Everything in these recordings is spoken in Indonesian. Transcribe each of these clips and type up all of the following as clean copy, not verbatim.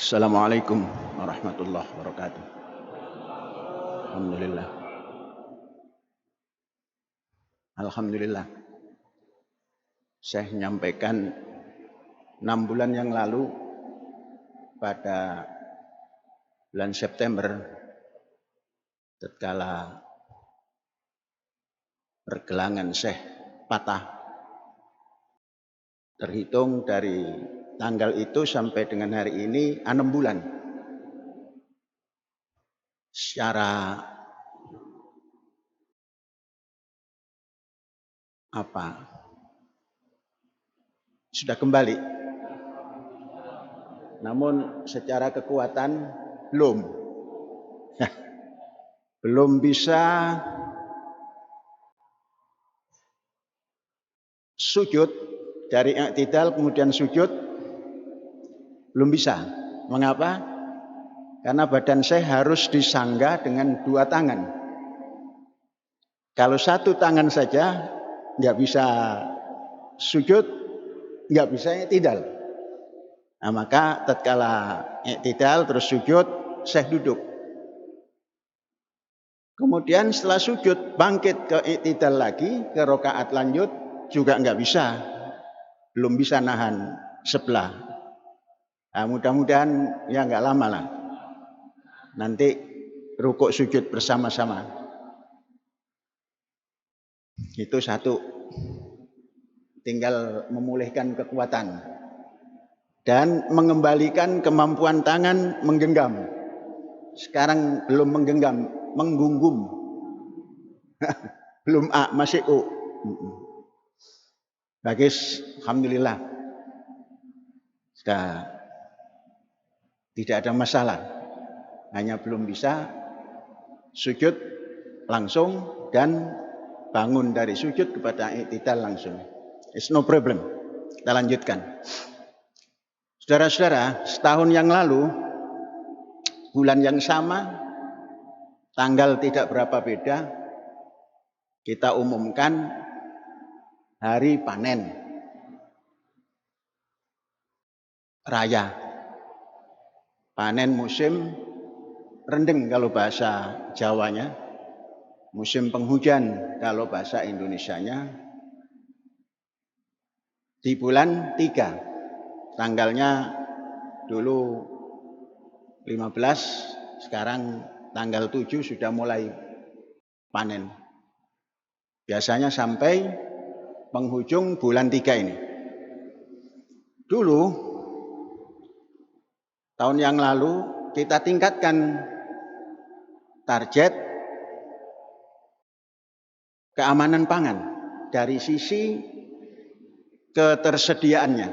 Assalamualaikum warahmatullahi wabarakatuh. Alhamdulillah. Alhamdulillah. Saya menyampaikan 6 bulan yang lalu pada bulan September tatkala pergelangan Syekh patah. Terhitung dari tanggal itu sampai dengan hari ini 6 bulan. Secara sudah kembali. Namun secara kekuatan belum bisa sujud dari i'tidal kemudian sujud belum bisa. Mengapa? Karena badan saya harus disangga dengan 2 tangan. Kalau 1 tangan saja nggak bisa sujud, nggak bisa i'tidal. Nah, maka tatkala i'tidal terus sujud, saya duduk. Kemudian setelah sujud bangkit ke i'tidal lagi, ke rakaat lanjut juga nggak bisa. Belum bisa nahan sebelah. Nah, mudah-mudahan ya nggak lama lah. Nanti rukuk sujud bersama-sama. Itu 1. Tinggal memulihkan kekuatan dan mengembalikan kemampuan tangan menggenggam. Sekarang belum menggenggam, menggunggum. Belum masih U. Bagus, alhamdulillah. Sudah tidak ada masalah. Hanya belum bisa sujud langsung dan bangun dari sujud kepada i'tidal langsung. It's no problem. Kita lanjutkan. Saudara-saudara, setahun yang lalu, bulan yang sama, tanggal tidak berapa beda, kita umumkan hari panen raya. Panen musim rendeng kalau bahasa Jawanya, musim penghujan kalau bahasa Indonesianya, di bulan 3. Tanggalnya dulu 15, sekarang tanggal 7 sudah mulai panen. Biasanya sampai penghujung bulan 3 ini. Dulu, tahun yang lalu kita tingkatkan target keamanan pangan dari sisi ketersediaannya.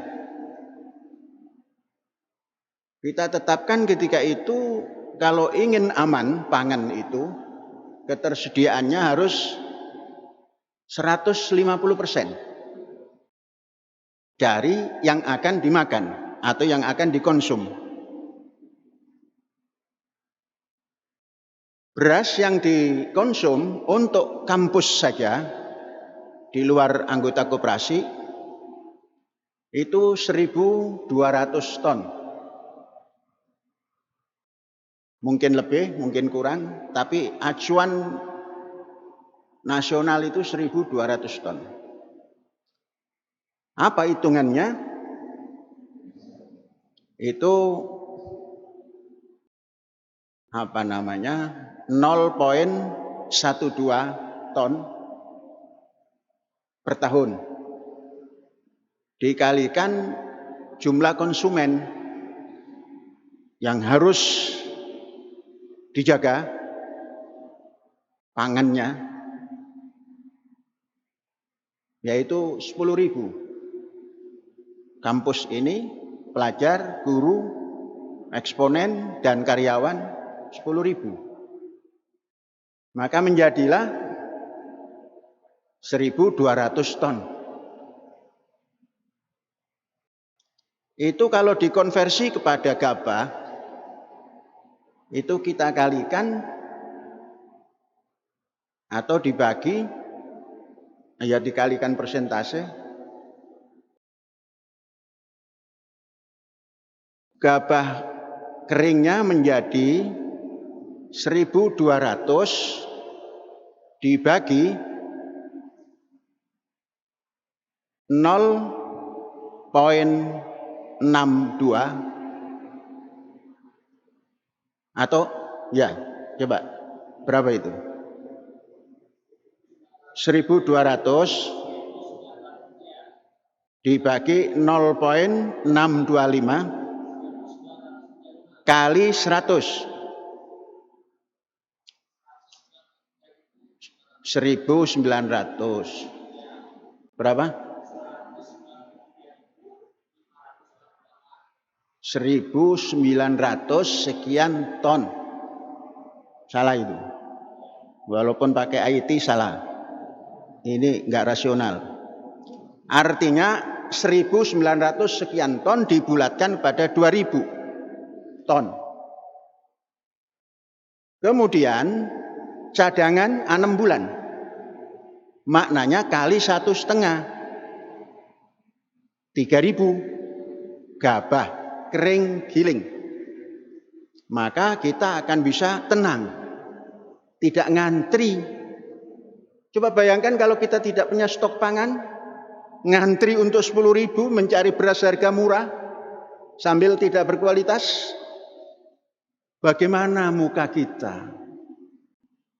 Kita tetapkan ketika itu kalau ingin aman pangan itu, ketersediaannya harus 150% dari yang akan dimakan atau yang akan dikonsum. Beras yang dikonsum untuk kampus saja di luar anggota koperasi itu 1.200 ton. Mungkin lebih, mungkin kurang, tapi acuan nasional itu 1.200 ton. Apa hitungannya? Itu 0,12 ton per tahun. Dikalikan jumlah konsumen yang harus dijaga pangannya, yaitu 10.000. Kampus ini pelajar, guru, eksponen, dan karyawan 10.000. Maka menjadilah 1.200 ton. Itu kalau dikonversi kepada gabah, itu kita kalikan atau dibagi, ya dikalikan persentase. Gabah keringnya menjadi 1.200 dibagi 0,62 atau ya coba berapa itu? 1.200 dibagi 0,625 kali 100. 1.900 berapa? 1.900 sekian ton. Salah itu. Walaupun pakai IT salah. Ini enggak rasional. Artinya 1.900 sekian ton dibulatkan pada 2.000 ton. Kemudian cadangan 6 bulan. Maknanya kali 1,5 3.000 gabah kering giling. Maka kita akan bisa tenang, tidak ngantri. Coba bayangkan kalau kita tidak punya stok pangan, ngantri untuk 10.000 mencari beras harga murah sambil tidak berkualitas, bagaimana muka kita?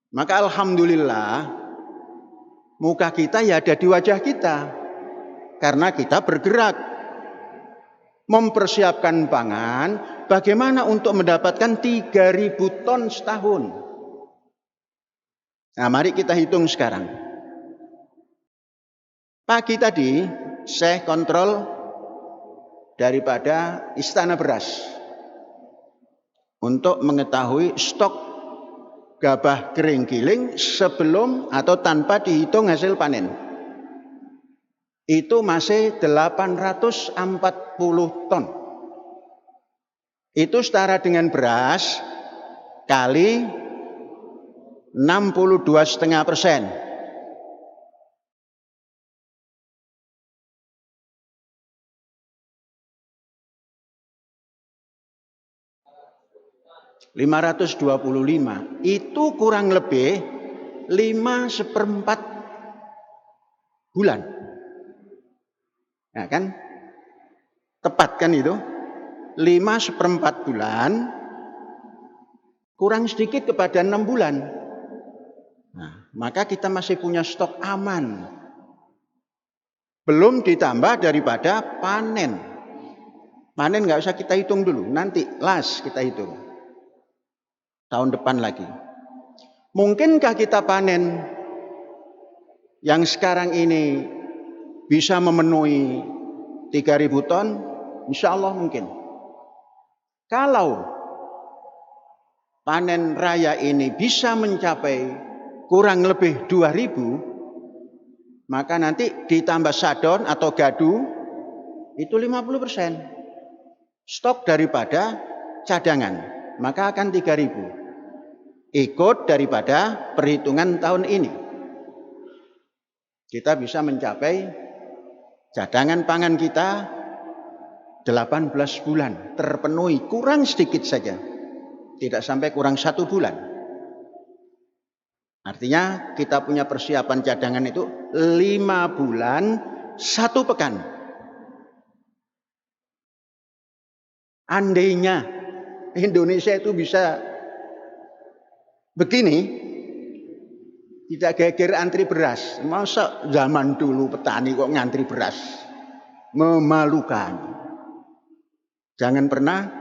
Maka alhamdulillah muka kita ya ada di wajah kita, karena kita bergerak mempersiapkan pangan. Bagaimana untuk mendapatkan 3.000 ton setahun? Nah, mari kita hitung sekarang. Pagi tadi saya kontrol daripada Istana Beras untuk mengetahui stok gabah kering giling sebelum atau tanpa dihitung hasil panen. Itu masih 840 ton. Itu setara dengan beras kali 62,5%. $525 itu kurang lebih 5/4 bulan. Ya kan? Tepat kan itu? 5/4 bulan kurang sedikit kepada 6 bulan. Nah, maka kita masih punya stok aman. Belum ditambah daripada panen. Panen nggak usah kita hitung dulu, nanti las kita hitung. Tahun depan lagi. Mungkinkah kita panen yang sekarang ini bisa memenuhi 3.000 ton? Insya Allah mungkin. Kalau panen raya ini bisa mencapai kurang lebih 2.000, maka nanti ditambah shutdown atau gadu itu 50% stok daripada cadangan, maka akan 3.000. Ikut daripada perhitungan tahun ini. Kita bisa mencapai cadangan pangan kita 18 bulan terpenuhi, kurang sedikit saja. Tidak sampai kurang 1 bulan. Artinya kita punya persiapan cadangan itu 5 bulan 1 pekan. Andainya Indonesia itu bisa begini, tidak geger antri beras. Masa zaman dulu petani kok ngantri beras? Memalukan. Jangan pernah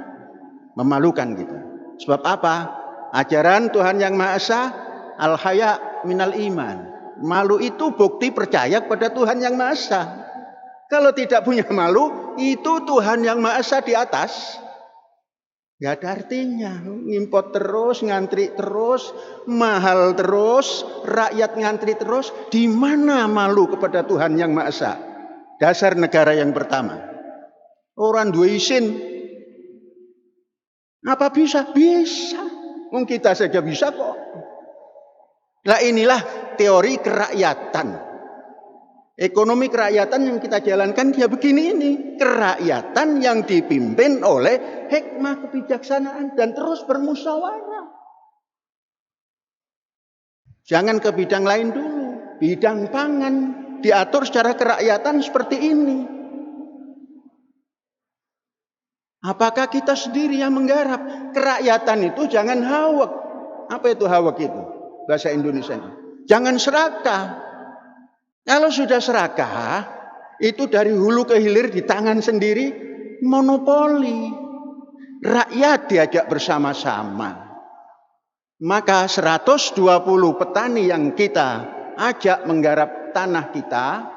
memalukan kita. Sebab apa? Ajaran Tuhan Yang Maha Esa, al-haya minal iman. Malu itu bukti percaya kepada Tuhan Yang Maha Esa. Kalau tidak punya malu, itu Tuhan Yang Maha Esa di atas. Gak ada artinya. Ngimpor terus, ngantri terus, mahal terus, rakyat ngantri terus. Di mana malu kepada Tuhan Yang Maha Esa? Dasar negara yang pertama. Orang dua isin. Apa bisa? Bisa. Kita saja bisa kok. Nah, inilah teori kerakyatan. Ekonomi kerakyatan yang kita jalankan dia begini ini. Kerakyatan yang dipimpin oleh hikmah kebijaksanaan dan terus bermusyawarah. Jangan ke bidang lain dulu. Bidang pangan diatur secara kerakyatan seperti ini. Apakah kita sendiri yang menggarap? Kerakyatan itu jangan hawak. Apa itu hawak itu? Bahasa Indonesia. Jangan serakah. Kalau sudah serakah, itu dari hulu ke hilir di tangan sendiri, monopoli. Rakyat diajak bersama-sama. Maka 120 petani yang kita ajak menggarap tanah kita,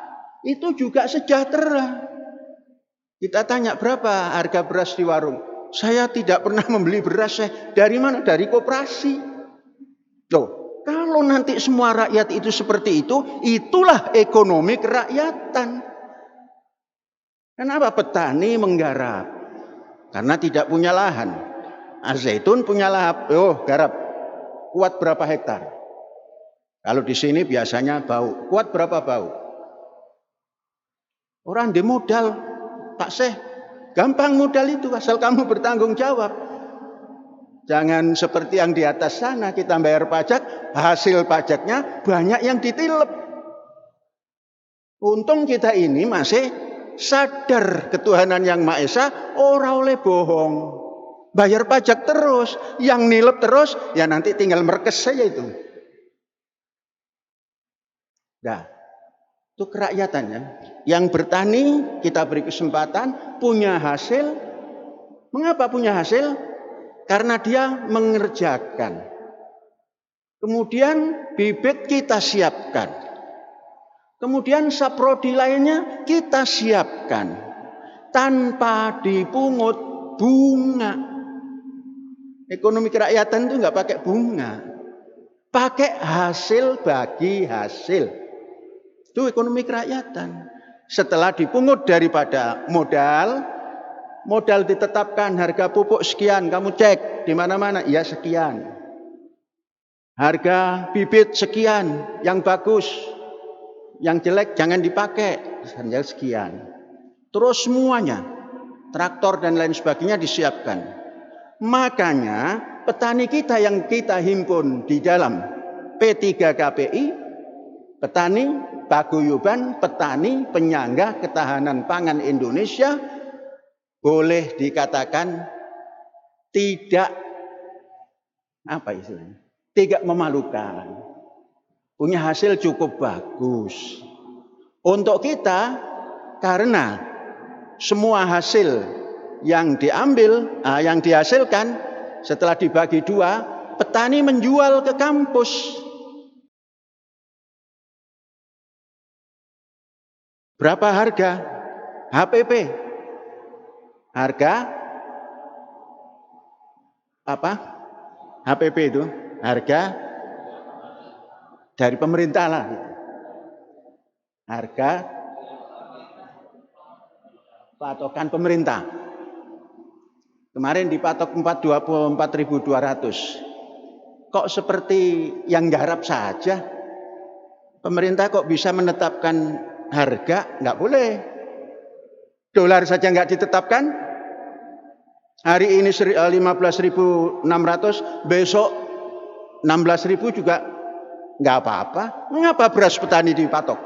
itu juga sejahtera. Kita tanya berapa harga beras di warung. Saya tidak pernah membeli beras. Dari mana? Dari koperasi. Loh, kalau nanti semua rakyat itu seperti itu, itulah ekonomi kerakyatan. Kenapa petani menggarap? Karena tidak punya lahan. Zaitun punya lahan, garap. Kuat berapa hektar? Kalau di sini biasanya bau. Kuat berapa bau? Orang di modal, Pak Syekh, gampang modal itu asal kamu bertanggung jawab. Jangan seperti yang di atas sana, kita bayar pajak, hasil pajaknya banyak yang ditilep. Untung kita ini masih sadar ketuhanan yang Maha Esa, ora oleh bohong. Bayar pajak terus, yang nilep terus, ya nanti tinggal merekes saja itu. Nah, itu kerakyatannya. Yang bertani kita beri kesempatan, punya hasil. Mengapa punya hasil? Karena dia mengerjakan. Kemudian bibit kita siapkan. Kemudian saprodi lainnya kita siapkan. Tanpa dipungut bunga. Ekonomi kerakyatan itu nggak pakai bunga. Pakai hasil bagi hasil. Itu ekonomi kerakyatan. Setelah dipungut daripada modal ditetapkan harga pupuk sekian, kamu cek di mana-mana, ya sekian. Harga bibit sekian, yang bagus, yang jelek jangan dipakai, hanya sekian. Terus semuanya, traktor dan lain sebagainya disiapkan. Makanya petani kita yang kita himpun di dalam P3KPI, petani paguyuban, petani penyangga ketahanan pangan Indonesia, boleh dikatakan tidak tidak memalukan. Punya hasil cukup bagus. Untuk kita, karena semua hasil yang diambil, yang dihasilkan setelah dibagi dua, petani menjual ke kampus. Berapa harga? HPP. Harga apa? HPP itu harga dari pemerintah lah. Harga patokan pemerintah. Kemarin dipatok 24.200. Kok seperti yang garap saja? Pemerintah kok bisa menetapkan harga? Nggak boleh. Dolar saja nggak ditetapkan. Hari ini 15.600, besok 16.000 juga nggak apa-apa. Mengapa beras petani dipatok?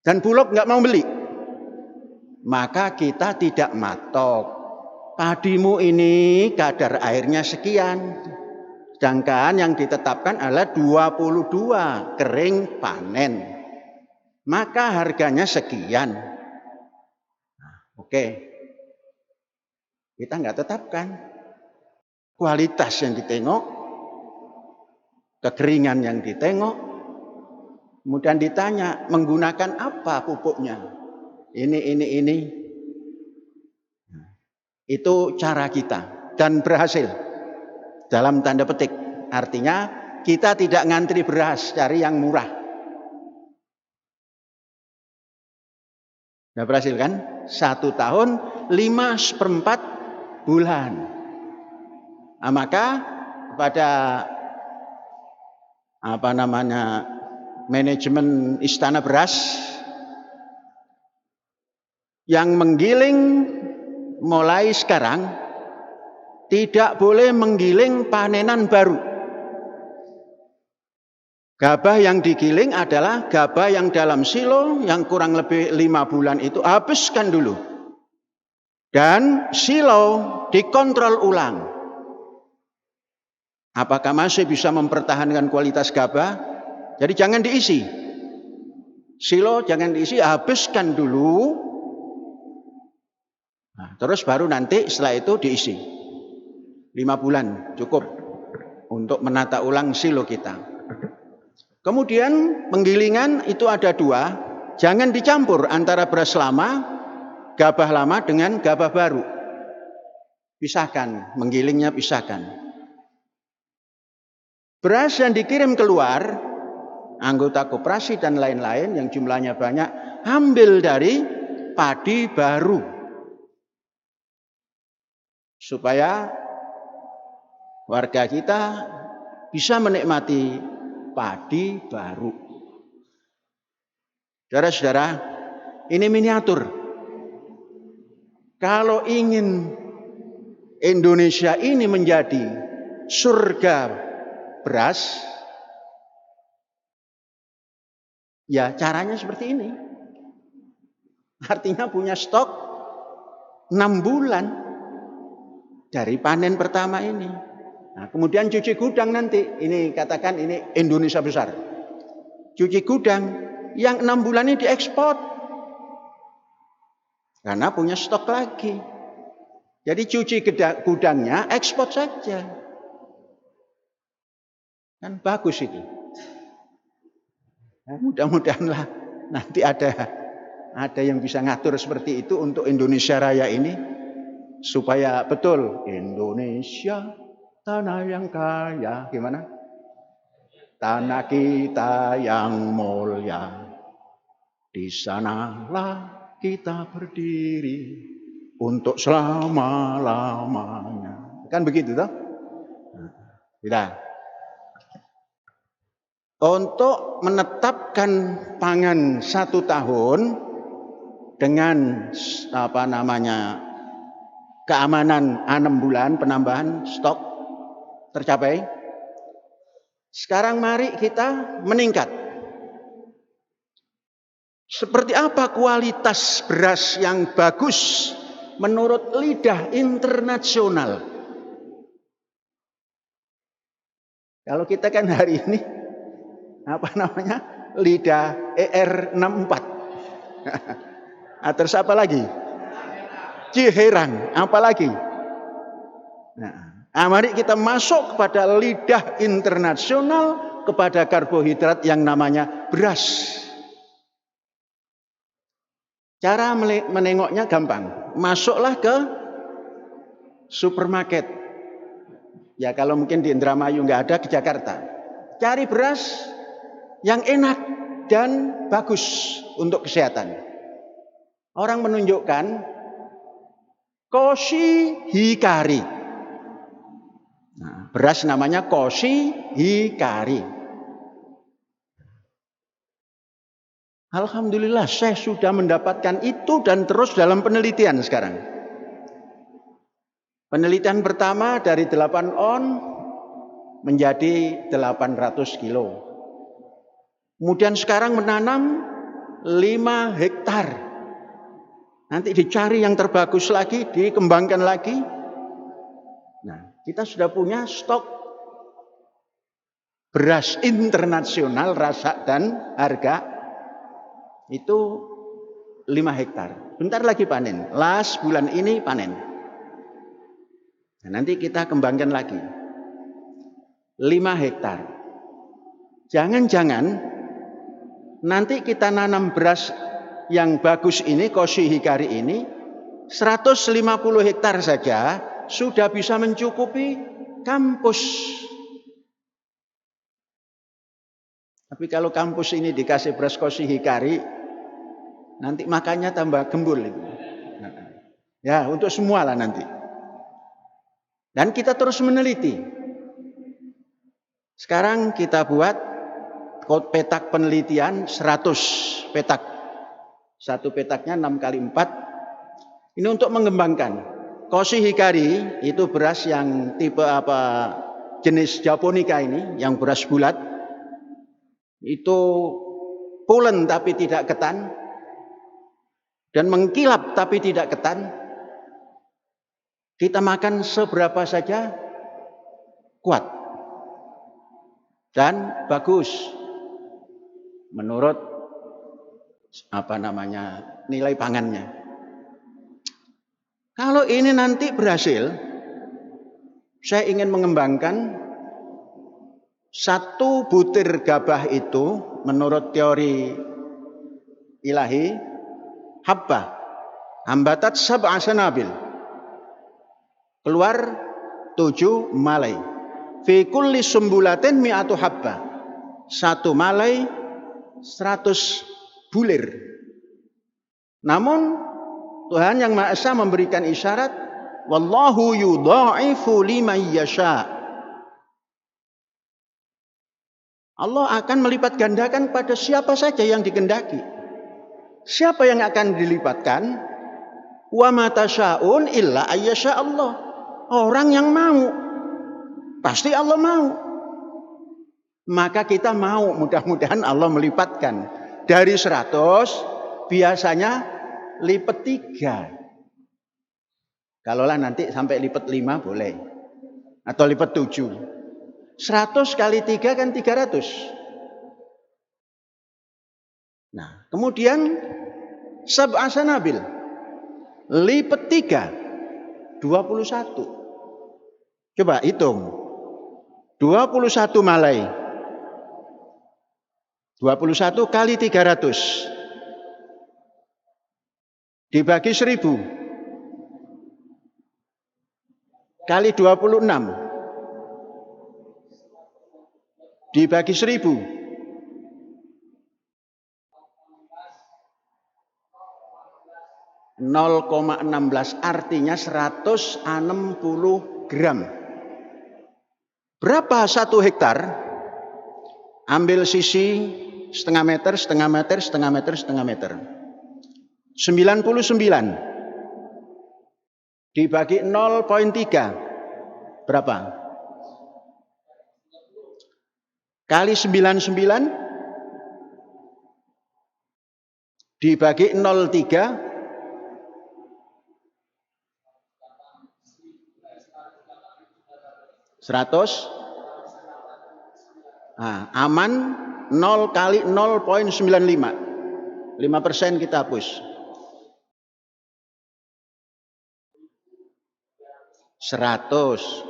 Dan Bulog nggak mau beli. Maka kita tidak matok. Padimu ini kadar airnya sekian. Sedangkan yang ditetapkan adalah 22 kering panen. Maka harganya sekian. Oke. Kita nggak tetapkan. Kualitas yang ditengok. Kekeringan yang ditengok. Kemudian ditanya menggunakan apa pupuknya. Ini. Itu cara kita dan berhasil dalam tanda petik. Artinya kita tidak ngantri beras, cari yang murah. Nah, berhasil kan? 1 tahun 5/4 bulan. Nah, maka kepada manajemen Istana Beras yang menggiling mulai sekarang tidak boleh menggiling panenan baru. Gabah yang digiling adalah gabah yang dalam silo yang kurang lebih 5 bulan itu habiskan dulu. Dan silo dikontrol ulang. Apakah masih bisa mempertahankan kualitas gabah? Jadi jangan diisi. Silo jangan diisi, habiskan dulu. Nah, terus baru nanti setelah itu diisi. 5 bulan cukup untuk menata ulang silo kita. Kemudian penggilingan itu ada 2. Jangan dicampur antara beras lama, gabah lama dengan gabah baru. Pisahkan, menggilingnya pisahkan. Beras yang dikirim keluar, anggota koperasi dan lain-lain yang jumlahnya banyak, ambil dari padi baru. Supaya warga kita bisa menikmati padi baru. Saudara-saudara, ini miniatur. Kalau ingin Indonesia ini menjadi surga beras, ya caranya seperti ini. Artinya punya stok 6 bulan dari panen pertama ini. Nah, kemudian cuci gudang nanti. Ini katakan ini Indonesia besar. Cuci gudang yang 6 bulan ini diekspor. Karena punya stok lagi. Jadi cuci gudangnya, ekspor saja. Kan bagus itu. Nah, mudah-mudahanlah nanti ada yang bisa ngatur seperti itu untuk Indonesia Raya ini. Supaya betul Indonesia tanah yang kaya, gimana? Tanah kita yang mulia, di sanalah kita berdiri untuk selama-lamanya. Kan begitu toh? Tidak. Untuk menetapkan pangan 1 tahun dengan keamanan 6 bulan penambahan stok tercapai. Sekarang mari kita meningkat. Seperti apa kualitas beras yang bagus menurut lidah internasional? Kalau kita kan hari ini lidah ER64. Terus apa lagi? Ciherang, apalagi? Nah, mari kita masuk kepada lidah internasional, kepada karbohidrat yang namanya beras. Cara menengoknya gampang. Masuklah ke supermarket. Ya kalau mungkin di Indramayu nggak ada, ke Jakarta. Cari beras yang enak dan bagus untuk kesehatan. Orang menunjukkan Koshi Hikari. Nah, beras namanya Koshi Hikari. Alhamdulillah saya sudah mendapatkan itu dan terus dalam penelitian sekarang. Penelitian pertama dari 8 on menjadi 800 kilo. Kemudian sekarang menanam 5 hektar. Nanti dicari yang terbagus lagi, dikembangkan lagi. Nah, kita sudah punya stok beras internasional rasa dan harga itu 5 hektar. Bentar lagi panen. Last bulan ini panen. Nah, nanti kita kembangkan lagi. 5 hektar. Jangan-jangan nanti kita nanam beras yang bagus ini, Koshi Hikari ini, 150 hektar saja sudah bisa mencukupi kampus. Tapi kalau kampus ini dikasih beras Koshi Hikari, nanti makannya tambah gembul itu. Ya, untuk semua lah nanti. Dan kita terus meneliti. Sekarang kita buat petak penelitian 100 petak. Satu petaknya 6 kali 4. Ini untuk mengembangkan. Koshi Hikari itu beras yang tipe jenis Japonica ini, yang beras bulat. Itu pulen tapi tidak ketan. Dan mengkilap tapi tidak ketan. Kita makan seberapa saja kuat. Dan bagus. Menurut nilai pangannya. Kalau ini nanti berhasil, saya ingin mengembangkan satu butir gabah itu menurut teori ilahi habba ambatat sab'a sanabil, keluar 7 malai, fi kulli sumbulatin mi'atu habba, satu malai 100 bulir. Namun Tuhan Yang Maha Esa memberikan isyarat, wallahu yudha'ifu liman yasha. Allah akan melipat gandakan pada siapa saja yang dikehendaki. Siapa yang akan dilipatkan? Wa ma tasyaun illa ayyasha Allah. Orang yang mau, pasti Allah mau. Maka kita mau, mudah-mudahan Allah melipatkan. Dari 100 biasanya lipat 3. Kalaulah nanti sampai lipat 5 boleh. Atau lipat 7. 100 kali 3 kan 300. Nah, kemudian sab'a sanabil, lipat 3, 21. Coba hitung. 21 malai. 21 kali 300. Dibagi 1000. Kali 26. Dibagi 1000. 0,16, artinya 160 gram. Berapa 1 hektar? Ambil sisi setengah meter, setengah meter, setengah meter, setengah meter. 99 dibagi 0,3 berapa? Kali 99 dibagi 0,3 100. Nah, aman 0 kali 0,95. 5% kita hapus. 100.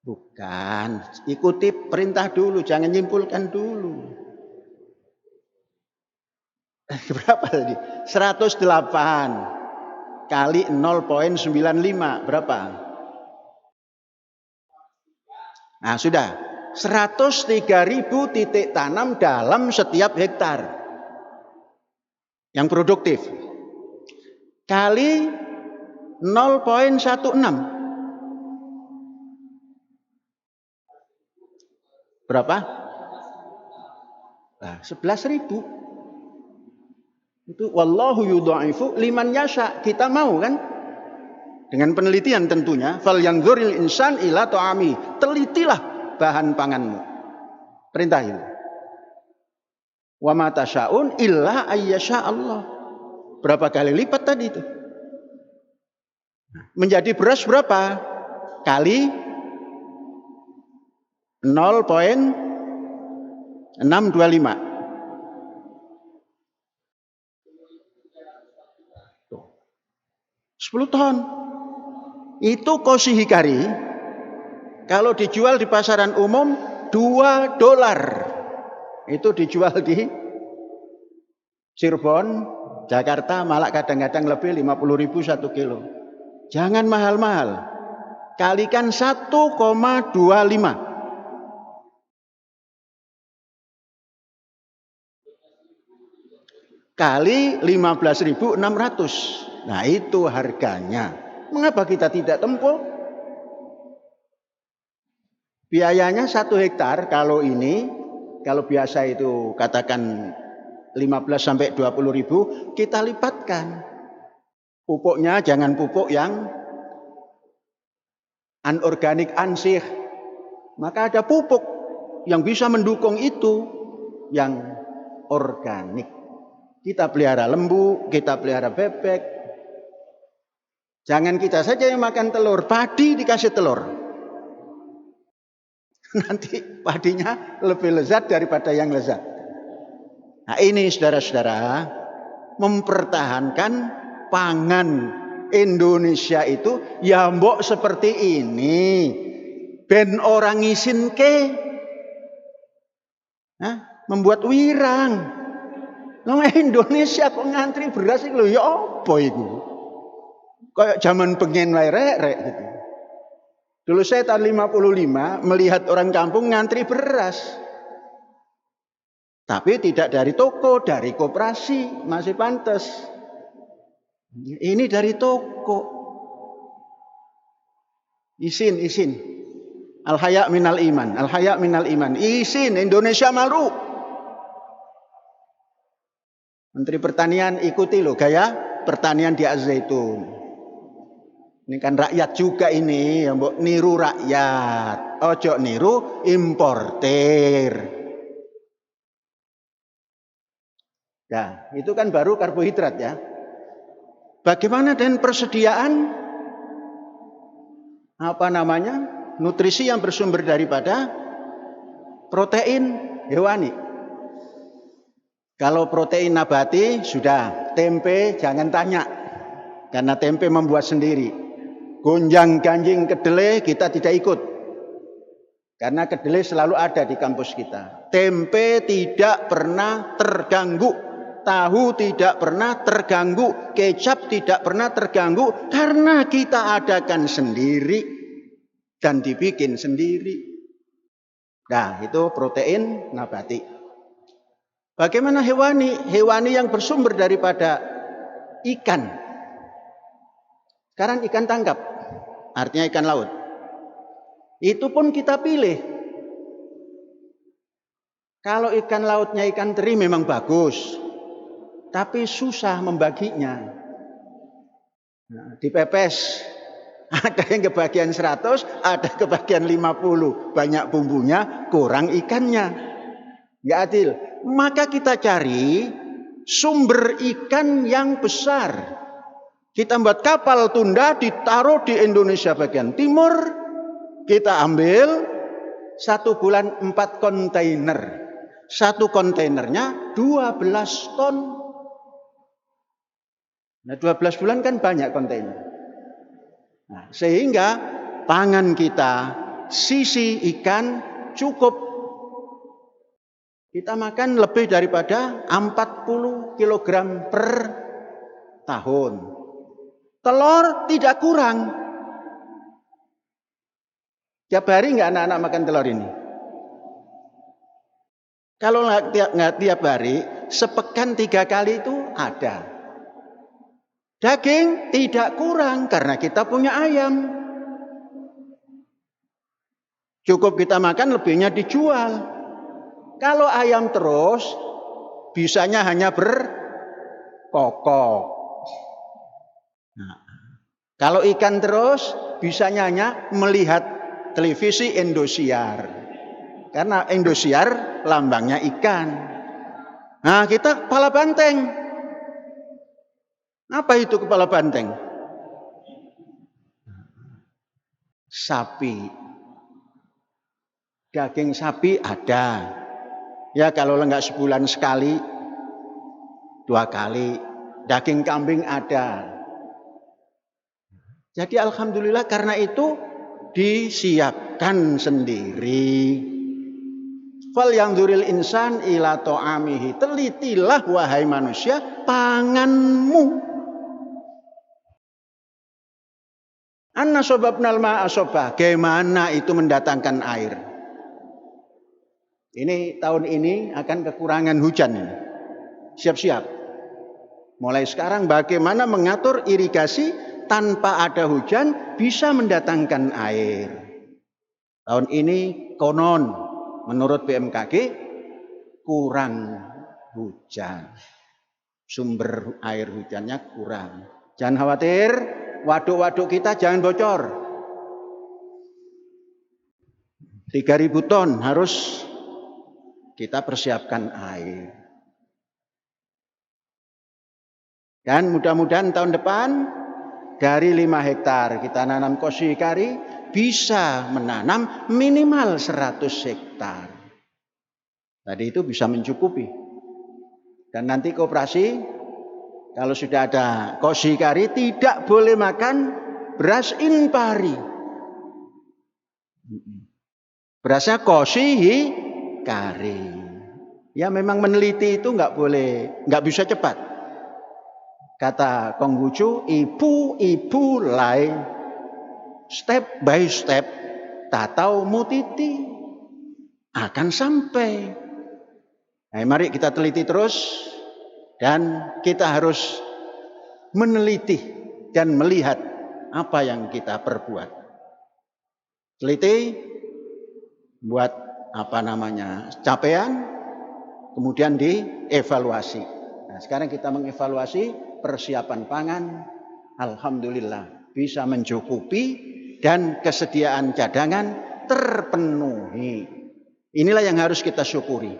Bukan, ikuti perintah dulu, jangan nyimpulkan dulu. Berapa tadi? 108 kali 0,95 berapa? Nah, sudah. 103.000 titik tanam dalam setiap hektar yang produktif. Kali 0,16 berapa? Nah, 11.000. Itu wallahu yudha'ifu liman yasha. Kita mau kan? Dengan penelitian tentunya. Fal yanzuril insan ila ta'ami. Telitilah bahan panganmu. Perintahin. Wa ma tasyaun illa ayyasha Allah. Berapa kali lipat tadi itu? Menjadi beras berapa? Kali 0,625. 10 ton. Itu Koshi Hikari. Kalau dijual di pasaran umum $2. Itu dijual di Cirebon, Jakarta, malah kadang-kadang lebih 50.000 1 kilo. Jangan mahal-mahal. Kalikan 1,25. Kali 15.600. Nah, itu harganya. Mengapa kita tidak tempuh? Biayanya 1 hektar kalau biasa itu katakan 15 sampai 20 ribu, kita lipatkan. Pupuknya jangan pupuk yang anorganik ansih. Maka ada pupuk yang bisa mendukung itu yang organik. Kita pelihara lembu, kita pelihara bebek. Jangan kita saja yang makan telur, padi dikasih telur. Nanti padinya lebih lezat daripada yang lezat. Nah ini saudara-saudara, mempertahankan pangan Indonesia itu ya mbok seperti ini. Ben orang ngisin ke. Membuat wirang. Nang Indonesia kok ngantri beras iki lho ya apa iku? Kayak zaman pengen wae rek gitu. Dulu saya tahun 55 melihat orang kampung ngantri beras. Tapi tidak dari toko, dari koperasi, masih pantas. Ini dari toko. Isin. Al-haya minal iman, al-haya minal iman. Isin, Indonesia malu. Menteri Pertanian ikuti loh gaya pertanian di Az-Zaitun. Ini kan rakyat juga ini, yang mbok niru rakyat. Ojo niru importer. Nah, itu kan baru karbohidrat ya. Bagaimana dengan persediaan nutrisi yang bersumber daripada protein hewani? Kalau protein nabati sudah, tempe jangan tanya. Karena tempe membuat sendiri. Gonjang-ganjing kedelai kita tidak ikut. Karena kedelai selalu ada di kampus kita. Tempe tidak pernah terganggu. Tahu tidak pernah terganggu. Kecap tidak pernah terganggu. Karena kita adakan sendiri. Dan dibikin sendiri. Nah itu protein nabati. Bagaimana hewani? Hewani yang bersumber daripada ikan. Sekarang ikan tangkap. Artinya ikan laut. Itu pun kita pilih. Kalau ikan lautnya ikan teri memang bagus. Tapi susah membaginya. Nah, dipepes. Ada yang kebagian 100, ada kebagian 50. Banyak bumbunya, kurang ikannya. Nggak adil. Maka kita cari sumber ikan yang besar. Kita buat kapal tunda ditaruh di Indonesia bagian timur. Kita ambil 1 bulan 4 kontainer. 1 kontainernya 12 ton. Nah 12 bulan kan banyak kontainer. Nah, sehingga pangan kita sisi ikan cukup. Kita makan lebih daripada 40 kg per tahun. Telur tidak kurang. Tiap hari nggak anak-anak makan telur ini? Kalau nggak tiap hari, sepekan 3 kali itu ada. Daging tidak kurang karena kita punya ayam. Cukup kita makan, lebihnya dijual. Kalau ayam terus, bisanya hanya berkokok. Nah, kalau ikan terus, bisanya hanya melihat televisi Indosiar. Karena Indosiar lambangnya ikan. Nah, kita kepala banteng. Apa itu kepala banteng? Sapi. Daging sapi ada. Ya kalau enggak sebulan sekali, 2 kali. Daging kambing ada. Jadi alhamdulillah karena itu disiapkan sendiri. Fal yanzuril insan ila ta'amihi. Telitilah wahai manusia panganmu. Anna sobabnal ma'a sobah. Bagaimana itu mendatangkan air? Ini tahun ini akan kekurangan hujan. Siap-siap. Mulai sekarang bagaimana mengatur irigasi tanpa ada hujan bisa mendatangkan air. Tahun ini konon menurut BMKG kurang hujan. Sumber air hujannya kurang. Jangan khawatir, waduk-waduk kita jangan bocor. 3.000 ton harus kita persiapkan air. Dan mudah-mudahan tahun depan dari 5 hektar kita nanam koshi hikari bisa menanam minimal 100 hektar. Tadi itu bisa mencukupi. Dan nanti koperasi kalau sudah ada koshi hikari tidak boleh makan beras impari. Berasnya koshi hikari. Ya memang meneliti itu nggak bisa cepat. Kata Konghucu, ibu lai step by step tatau mutiti akan sampai. Nah, mari kita teliti terus dan kita harus meneliti dan melihat apa yang kita perbuat. Teliti buat capaian, kemudian dievaluasi. Nah, sekarang kita mengevaluasi persiapan pangan, alhamdulillah bisa mencukupi dan kesediaan cadangan terpenuhi. Inilah yang harus kita syukuri.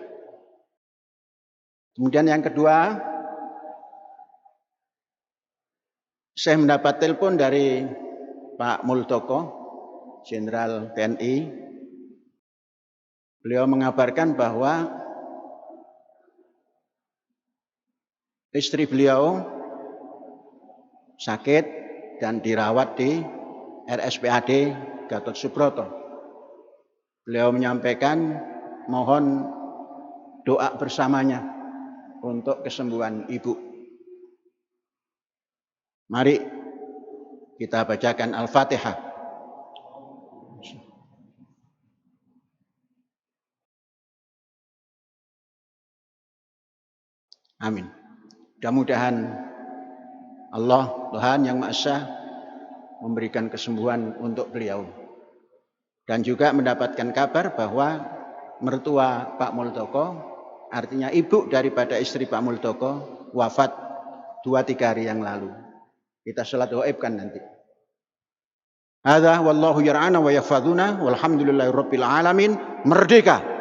Kemudian yang kedua, saya mendapat telepon dari Pak Muldoko, Jenderal TNI. Beliau mengabarkan bahwa istri beliau sakit dan dirawat di RSPAD Gatot Subroto. Beliau menyampaikan mohon doa bersamanya untuk kesembuhan ibu. Mari kita bacakan Al-Fatihah. Amin. Mudah-mudahan Allah, Tuhan yang Maha Esa, memberikan kesembuhan untuk beliau. Dan juga mendapatkan kabar bahwa mertua Pak Muldoko, artinya ibu daripada istri Pak Muldoko, wafat 2-3 hari yang lalu. Kita salat gaibkan nanti. Hadza wallahu yar'ana wa yahfazuna walhamdulillahirabbil alamin. Merdeka!